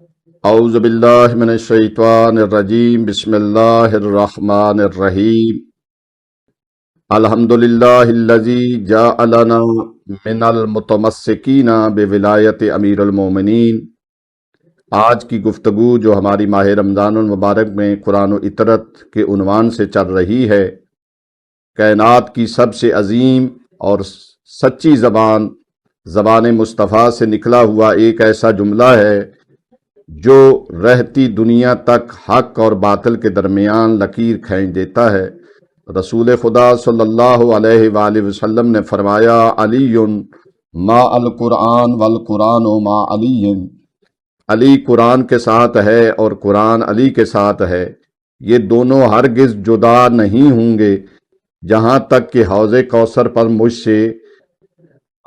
اعوذ باللہ من الشیطان الرجیم بسم اللہ الرحمن الرحیم الحمدللہ الذی جعلنا من المتمسکین بولایت امیر المومنین۔ آج کی گفتگو جو ہماری ماہ رمضان المبارک میں قرآن و اطرت کے عنوان سے چل رہی ہے، کائنات کی سب سے عظیم اور سچی زبان مصطفیٰ سے نکلا ہوا ایک ایسا جملہ ہے جو رہتی دنیا تک حق اور باطل کے درمیان لکیر کھینچ دیتا ہے۔ رسول خدا صلی اللہ علیہ وآلہ وسلم نے فرمایا، علی ما القرآن والقرآن ما علی، علی قرآن کے ساتھ ہے اور قرآن علی کے ساتھ ہے، یہ دونوں ہرگز جدا نہیں ہوں گے جہاں تک کہ حوض کوثر پر مجھ سے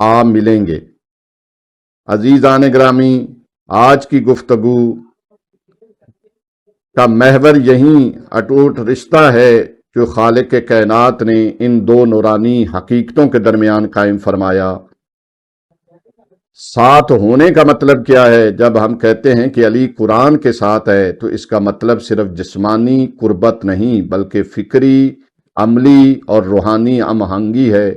آ ملیں گے۔ عزیزان گرامی، آج کی گفتگو کا محور یہی اٹوٹ رشتہ ہے جو خالق کائنات نے ان دو نورانی حقیقتوں کے درمیان قائم فرمایا۔ ساتھ ہونے کا مطلب کیا ہے؟ جب ہم کہتے ہیں کہ علی قرآن کے ساتھ ہے تو اس کا مطلب صرف جسمانی قربت نہیں بلکہ فکری، عملی اور روحانی ہم آہنگی ہے۔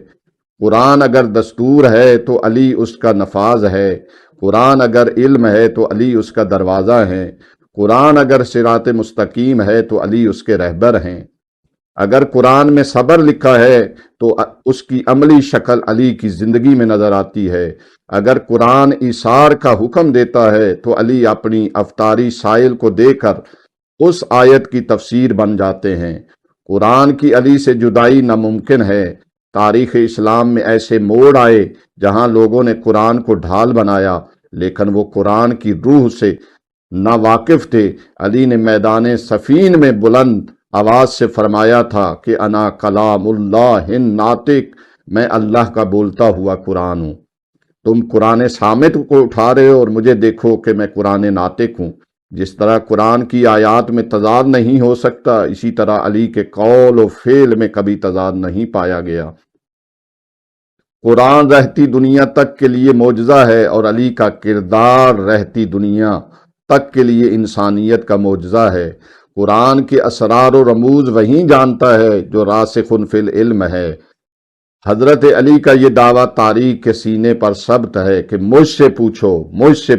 قرآن اگر دستور ہے تو علی اس کا نفاذ ہے، قرآن اگر علم ہے تو علی اس کا دروازہ ہے، قرآن اگر صراط مستقیم ہے تو علی اس کے رہبر ہیں۔ اگر قرآن میں صبر لکھا ہے تو اس کی عملی شکل علی کی زندگی میں نظر آتی ہے۔ اگر قرآن ایثار کا حکم دیتا ہے تو علی اپنی افطاری سائل کو دے کر اس آیت کی تفسیر بن جاتے ہیں۔ قرآن کی علی سے جدائی ناممکن ہے۔ تاریخ اسلام میں ایسے موڑ آئے جہاں لوگوں نے قرآن کو ڈھال بنایا لیکن وہ قرآن کی روح سے نا واقف تھے۔ علی نے میدان صفین میں بلند آواز سے فرمایا تھا کہ انا کلام اللہ ناطق، میں اللہ کا بولتا ہوا قرآن ہوں۔ تم قرآن صامت کو اٹھا رہے ہو اور مجھے دیکھو کہ میں قرآن ناطق ہوں۔ جس طرح قرآن کی آیات میں تضاد نہیں ہو سکتا، اسی طرح علی کے قول و فعل میں کبھی تضاد نہیں پایا گیا۔ قرآن رہتی دنیا تک کے لیے معجزہ ہے اور علی کا کردار رہتی دنیا تک کے لیے انسانیت کا معجزہ ہے۔ قرآن کے اسرار و رموز وہی جانتا ہے جو راسخ فی العلم ہے۔ حضرت علی کا یہ دعویٰ تاریخ کے سینے پر ثبت ہے کہ مجھ سے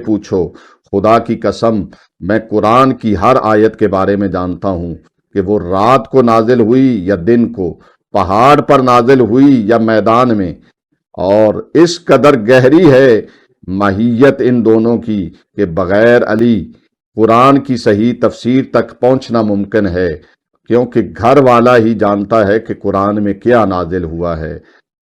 پوچھو، خدا کی قسم میں قرآن کی ہر آیت کے بارے میں جانتا ہوں کہ وہ رات کو نازل ہوئی یا دن کو، پہاڑ پر نازل ہوئی یا میدان میں، اور اس قدر گہری ہے ماہیت ان دونوں کی کہ بغیر علی قرآن کی صحیح تفسیر تک پہنچنا ممکن ہے، کیونکہ گھر والا ہی جانتا ہے کہ قرآن میں کیا نازل ہوا ہے۔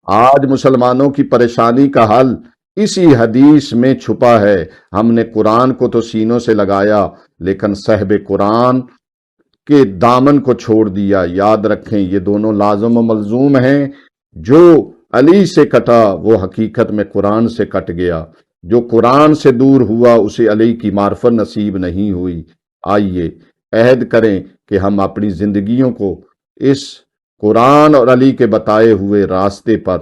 آج مسلمانوں کی پریشانی کا حل اسی حدیث میں چھپا ہے۔ ہم نے قرآن کو تو سینوں سے لگایا لیکن صاحب قرآن کے دامن کو چھوڑ دیا۔ یاد رکھیں یہ دونوں لازم و ملزوم ہیں۔ جو علی سے کٹا وہ حقیقت میں قرآن سے کٹ گیا، جو قرآن سے دور ہوا اسے علی کی معرفت نصیب نہیں ہوئی۔ آئیے عہد کریں کہ ہم اپنی زندگیوں کو اس قرآن اور علی کے بتائے ہوئے راستے پر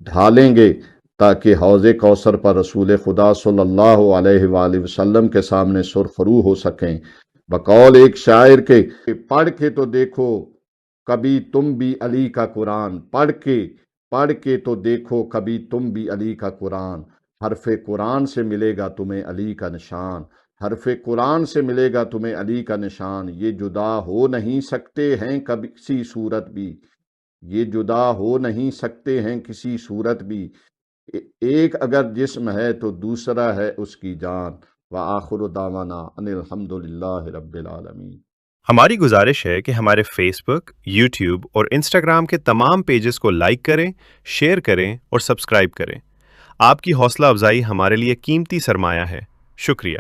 ڈھالیں گے تاکہ حوض کوثر پر رسول خدا صلی اللہ علیہ وآلہ وسلم کے سامنے سرخرو ہو سکیں۔ بقول ایک شاعر کے، پڑھ کے تو دیکھو کبھی تم بھی علی کا قرآن، پڑھ کے تو دیکھو کبھی تم بھی علی کا قرآن، حرف قرآن سے ملے گا تمہیں علی کا نشان، حرف قرآن سے ملے گا تمہیں علی کا نشان۔ یہ جدا ہو نہیں سکتے ہیں کسی صورت بھی، یہ جدا ہو نہیں سکتے ہیں کسی صورت بھی، ایک اگر جسم ہے تو دوسرا ہے اس کی جان۔ وآخر دعوانا ان الحمدللہ رب العالمین۔ ہماری گزارش ہے کہ ہمارے فیس بک، یوٹیوب اور انسٹاگرام کے تمام پیجز کو لائک کریں، شیئر کریں اور سبسکرائب کریں۔ آپ کی حوصلہ افزائی ہمارے لیے قیمتی سرمایہ ہے۔ شکریہ۔